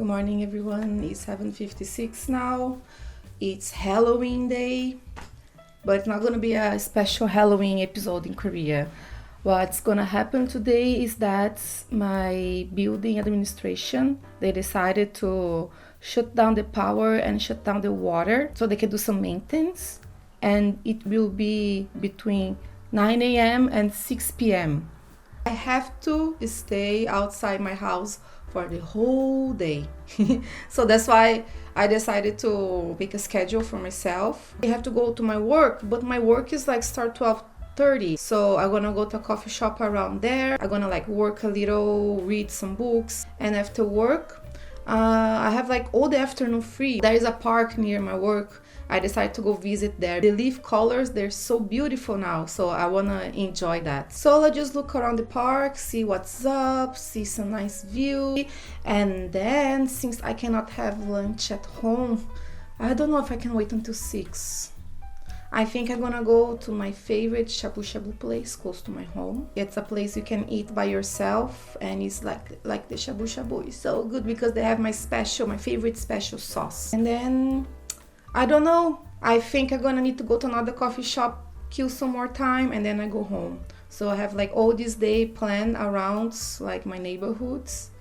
Good morning everyone, it's 7:56 now. It's Halloween day, but it's not gonna be a special Halloween episode in Korea. What's gonna happen today is that my building administration, they decided to shut down the power and shut down the water so they can do some maintenance, and it will be between 9 a.m. and 6 p.m. I have to stay outside my house for the whole day. So that's why I decided to make a schedule for myself. I have to go to my work, but my work is like start 12:30. So I'm gonna go to a coffee shop around there. I'm gonna like work a little, read some books, and after work, I have like all the afternoon free. There is a park near my work. I decided to go visit there. The leaf colors, they're so beautiful now, so I wanna enjoy that. So I just look around the park, see what's up, see some nice view, and then since I cannot have lunch at home, I don't know if I can wait until 6. I think I'm gonna go to my favorite shabu-shabu place close to my home. It's a place you can eat by yourself, and it's like the shabu-shabu is so good because they have my favorite special sauce. And then I don't know, I think I'm gonna need to go to another coffee shop, kill some more time, and then I go home. So I have like all this day planned around like my neighborhoods.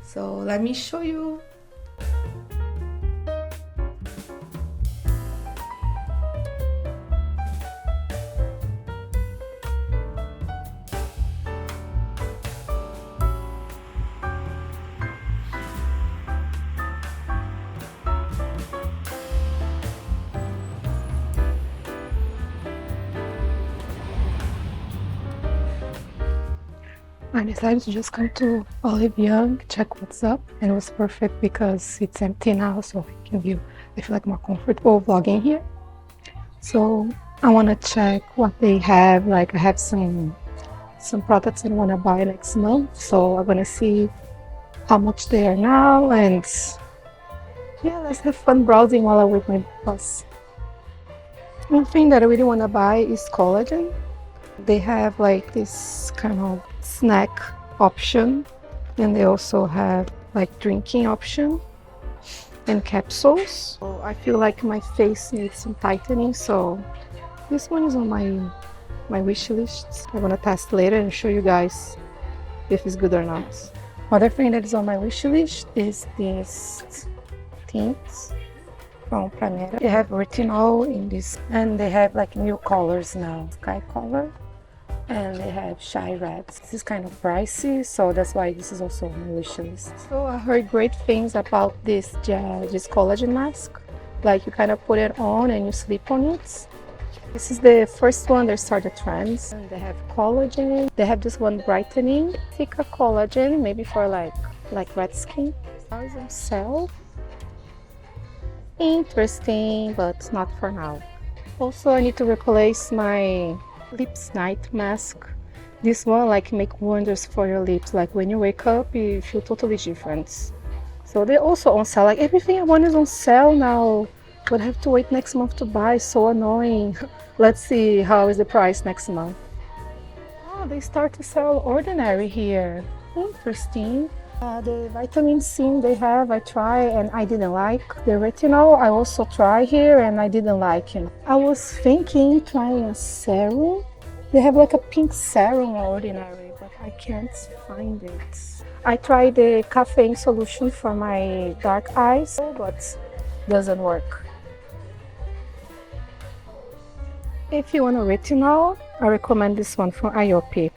So let me show you. I decided to just come to Olive Young, check what's up, and it was perfect because it's empty now, so I feel like more comfortable vlogging here. So I want to check what they have. Like I have some products I want to buy next month, so I'm gonna see how much they are now, and yeah, let's have fun browsing while I'm with my bus. One thing that I really want to buy is collagen. They have like this kind of snack option, and they also have like drinking option and capsules. So I feel like my face needs some tightening, so this one is on my wish list. I'm gonna test later and show you guys if it's good or not. Other thing that is on my wish list is these tints from Primera. They have retinol in this, and they have like new colors now, sky color, and they have shy reds. This is kind of pricey, so that's why this is also on my wish list. So I heard great things about this collagen mask. Like you kind of put it on and you sleep on it. This is the first one that started trends. And they have collagen. They have this one brightening, thicker collagen, maybe for like red skin. Now it's on sale. Interesting, but not for now. Also, I need to replace my lips night mask. This one like make wonders for your lips. Like when you wake up, you feel totally different. So they're also on sale. Like everything I want is on sale now, but I have to wait next month to buy. So annoying. Let's see how is the price next month. Oh, they start to sell ordinary here. Interesting. The vitamin C they have, I try and I didn't like. The retinol I also try here and I didn't like it. I was thinking trying a serum. They have like a pink serum ordinary, but I can't find it. I tried the caffeine solution for my dark eyes, but doesn't work. If you want a retinol, I recommend this one from IOP.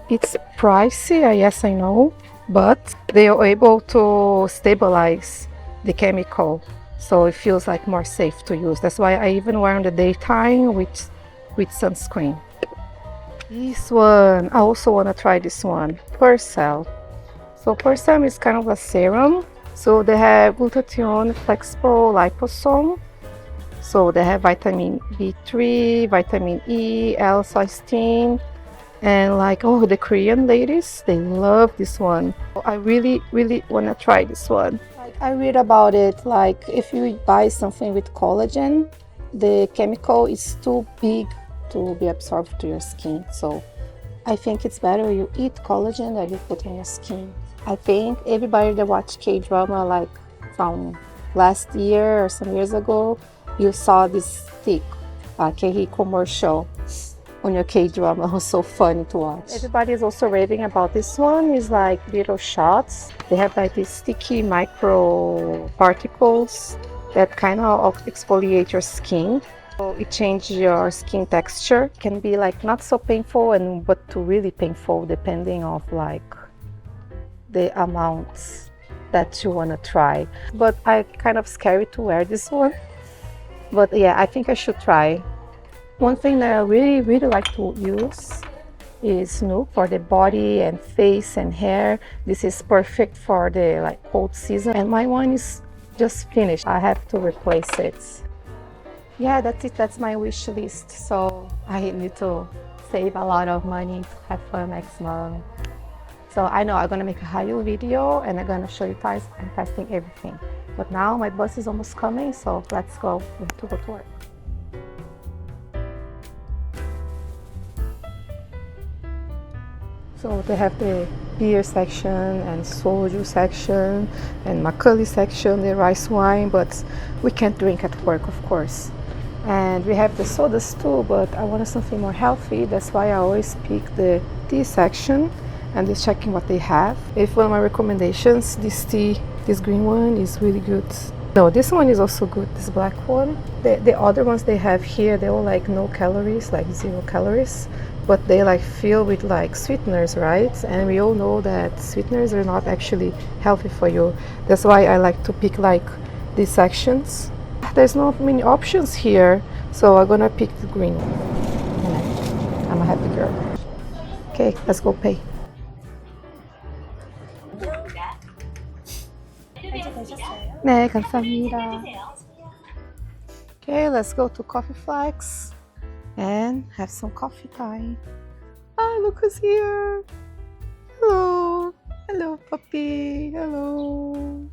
It's pricey, yes I know, but they are able to stabilize the chemical, so it feels like more safe to use. That's why I even wear in the daytime with sunscreen. This one, I also want to try this one, Percel. So Percel is kind of a serum. So they have glutathione flexible liposome. So they have vitamin B3, vitamin E, L-cysteine, and like, oh, the Korean ladies, they love this one. I really want to try this one. I read about it, like if you buy something with collagen, the chemical is too big to be absorbed to your skin. So I think it's better you eat collagen than you put on your skin. I think everybody that watched K-drama like from last year or some years ago, you saw this stick, K commercial on your K-drama. It was so funny to watch. Everybody is also raving about this one. It's like little shots. They have like these sticky micro particles that kind of exfoliate your skin. So it changes your skin texture. It can be like not so painful and but to really painful depending of like the amounts that you want to try. But I kind of scared to wear this one. But yeah, I think I should try. One thing that I really like to use is Snoop for the body and face and hair. This is perfect for the like cold season. And my one is just finished. I have to replace it. Yeah, that's it. That's my wish list. So I need to save a lot of money to have fun next month. So I know I'm gonna make a high-yield video and I'm gonna show you guys I'm testing everything. But now my bus is almost coming, so let's go. We have to go to work. So they have the beer section and soju section and makgeolli section, the rice wine, but we can't drink at work, of course. And we have the sodas too, but I wanted something more healthy. That's why I always pick the tea section and just checking what they have. If one of my recommendations, this tea, this green one is really good. No, this one is also good, this black one. The other ones they have here, they're all like no calories, like 0 calories, but they like filled with like sweeteners, right? And we all know that sweeteners are not actually healthy for you. That's why I like to pick like these sections. There's not many options here, so I'm gonna pick the green one. I'm a happy girl. Okay, let's go pay. 네, 감사합니다. Okay, let's go to Coffee Flex and have some coffee time. Ah, look who's here. Hello. Hello, puppy. Hello.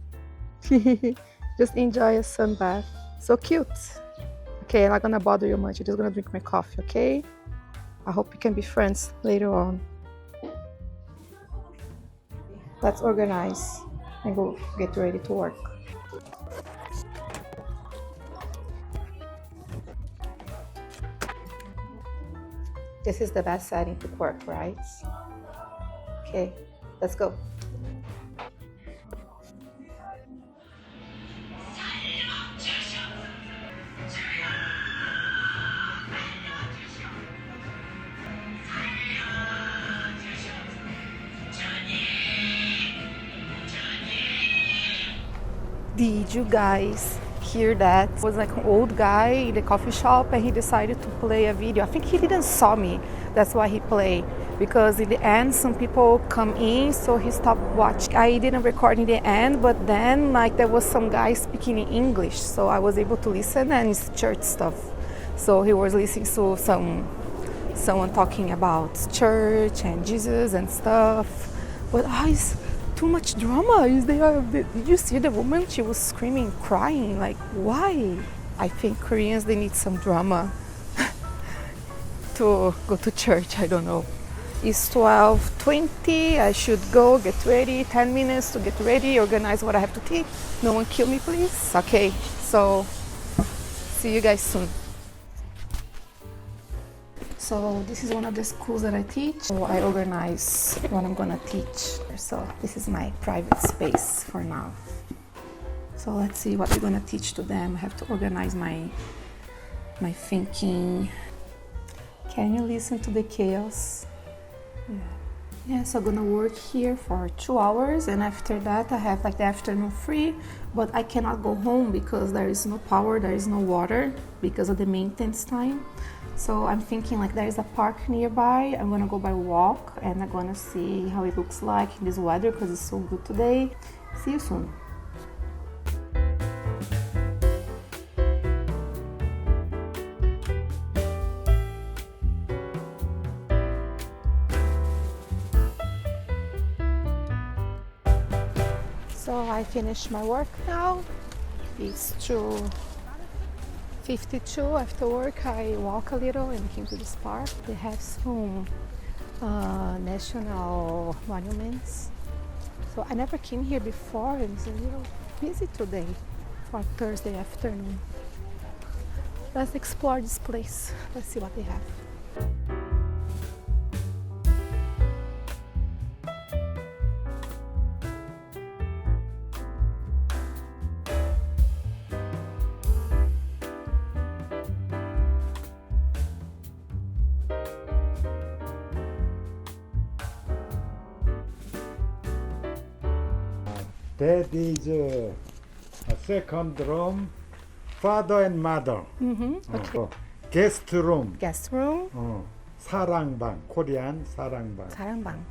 Just enjoy a sun bath. So cute. Okay, I'm not gonna bother you much. You're just gonna drink my coffee, okay? I hope we can be friends later on. Let's organize and go get ready to work. This is the best setting to work, right? Okay, let's go. Did you guys hear that? It was like an old guy in the coffee shop and he decided to play a video. I think he didn't saw me. That's why he played. Because in the end, some people come in, so he stopped watching. I didn't record in the end, but then like there was some guy speaking in English, so I was able to listen, and it's church stuff. So he was listening to someone talking about church and Jesus and stuff. But it's too much drama. Did you see the woman? She was screaming, crying. Like, why? I think Koreans, they need some drama to go to church. I don't know. It's 12:20. I should go get ready. 10 minutes to get ready, organize what I have to take. No one kill me, please. Okay, so see you guys soon. So this is one of the schools that I teach. So I organize what I'm gonna teach. So this is my private space for now. So let's see what we're gonna teach to them. I have to organize my thinking. Can you listen to the chaos? Yeah, so I'm gonna work here for 2 hours, and after that I have like the afternoon free, but I cannot go home because there is no power, there is no water because of the maintenance time. So I'm thinking like there is a park nearby. I'm gonna go by walk and I'm gonna see how it looks like in this weather because it's so good today. See you soon. So I finished my work now. It's 2:52 after work. I walk a little and came to this park. They have some national monuments. So I never came here before, and it's a little busy today for Thursday afternoon. Let's explore this place. Let's see what they have. That is a second room, father and mother. Okay. Guest room, Guest room. 사랑방, Korean 사랑방. 사랑방.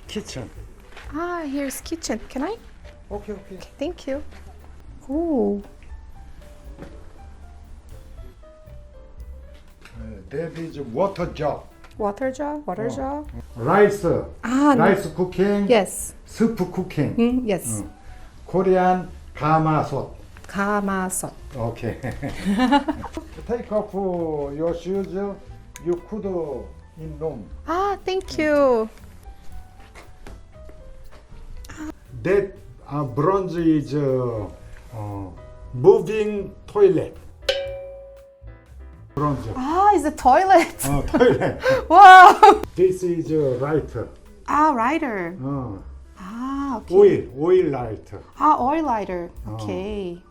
Kitchen. Ah, here's kitchen. Can I? Okay. Thank you. Ooh. That is water jar. Water jar. Rice. Ah, no. Rice cooking. Yes. Soup cooking. Yes. Korean 가마솥. 가마솥. Okay. Take off your shoes. You could in room. Ah, thank you. That bronze is moving toilet. Bronze. Ah, it's a toilet. Toilet. Wow. This is lighter. Ah, lighter. Ah, okay. Oil lighter. Ah, oil lighter. Okay.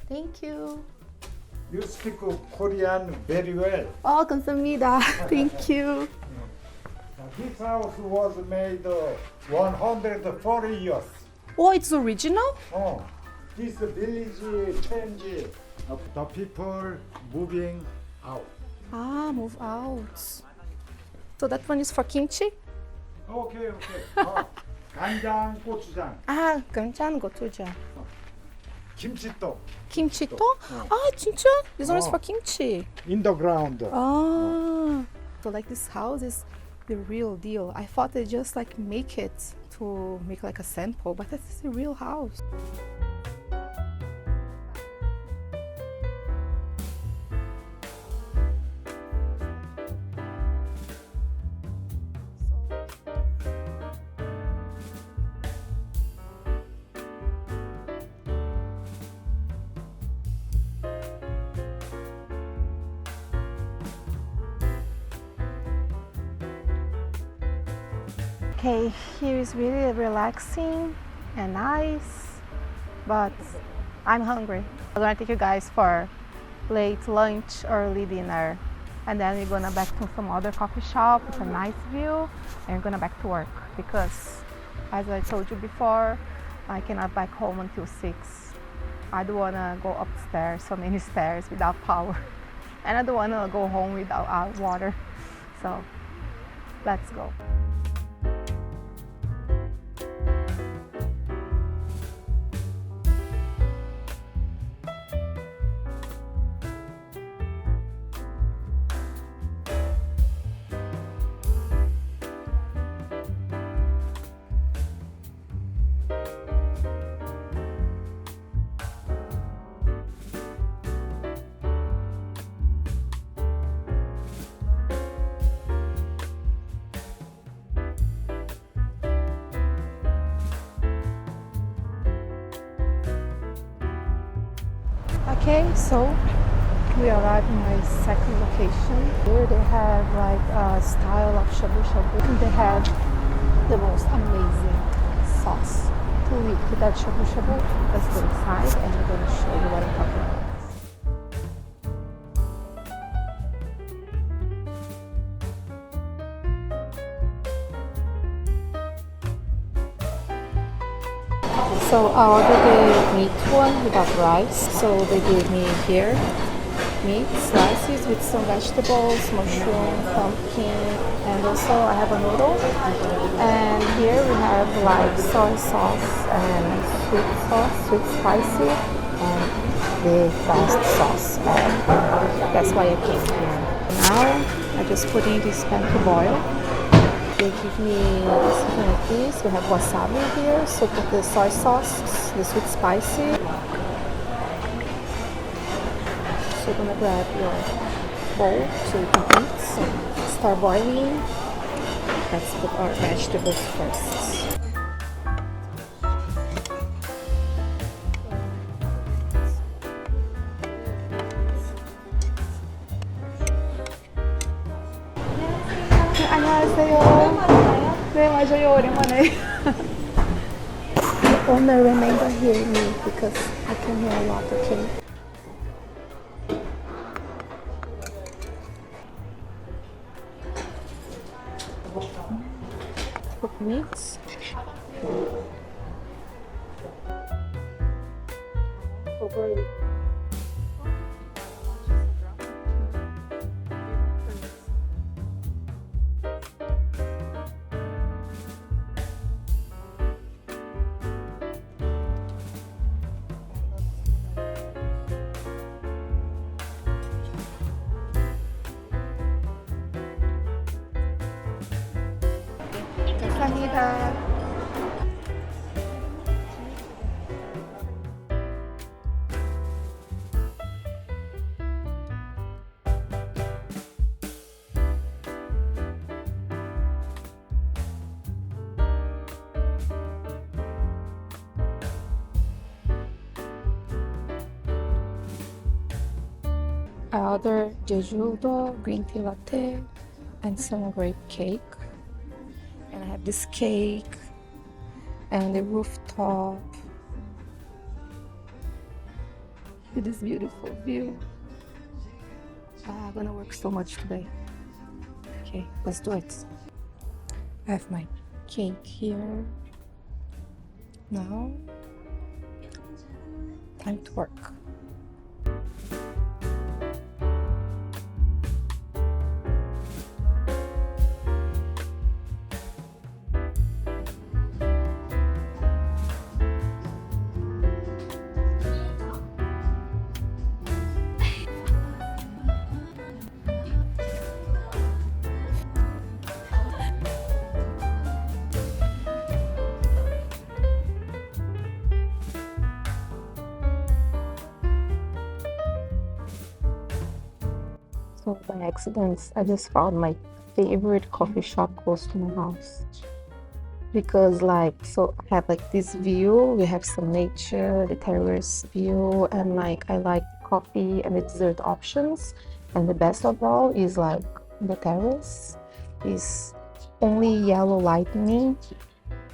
Thank you. You speak Korean very well. Oh, 감사합니다. Thank you. This house was made 140 years. Oh, it's original? This village change. The people moving out. Ah, move out. So that one is for kimchi? Okay. 간장, 고추장, 아, 간장, 고추장. 김치떡. 김치도? 아, 진짜? This one is for kimchi. In the ground. Ah. So like this house is the real deal. I thought they just like make it to make like a sample, but this is the real house. Okay, here is really relaxing and nice, but I'm hungry. I'm gonna take you guys for late lunch, early dinner, and then we're gonna back to some other coffee shop with a nice view, and we're gonna back to work because, as I told you before, I cannot back home until 6. I don't wanna go upstairs, so many stairs without power, and I don't wanna go home without water. So let's go. Okay, so we arrived in my second location. Here they have like a style of shabu-shabu. They have the most amazing sauce to eat with that shabu-shabu. Let's go inside and I'm going to show you what I'm talking about. So I ordered the meat one without rice. So they gave me here meat slices with some vegetables, mushroom, pumpkin, and also I have a noodle. And here we have like soy sauce and sweet spicy, and the best sauce. And that's why I came here. Now I just put in this pan to boil. They give me something like this. We have wasabi here, so put the soy sauce, the sweet spicy. So you're gonna grab your bowl so we can eat. So start boiling. Let's put our vegetables first. 안녕하세요. 네, 맞아요. 오랜만에. The owner remember hearing me because I can hear a lot, okay? Cooked meats. Over. 감사합니다. I ordered Jeju-do green tea latte and some grape cake. And I have this cake and the rooftop with this beautiful view. I'm gonna work so much today. Okay, let's do it. I have my cake here. Now, time to work. So by accident, I just found my favorite coffee shop close to my house. Because I have like this view, we have some nature, the terrace view, and like I like the coffee and the dessert options. And the best of all is like the terrace is only yellow lighting.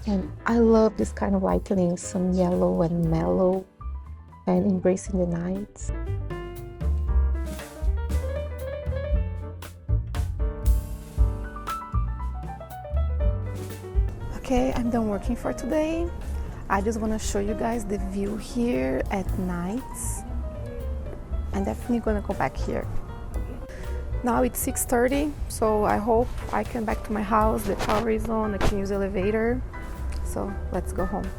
And I love this kind of lighting, some yellow and mellow and embracing the night. Okay, I'm done working for today. I just want to show you guys the view here at night. I'm definitely gonna go back here. Now it's 6:30, so I hope I can back to my house. The power is on, I can use the elevator. So let's go home.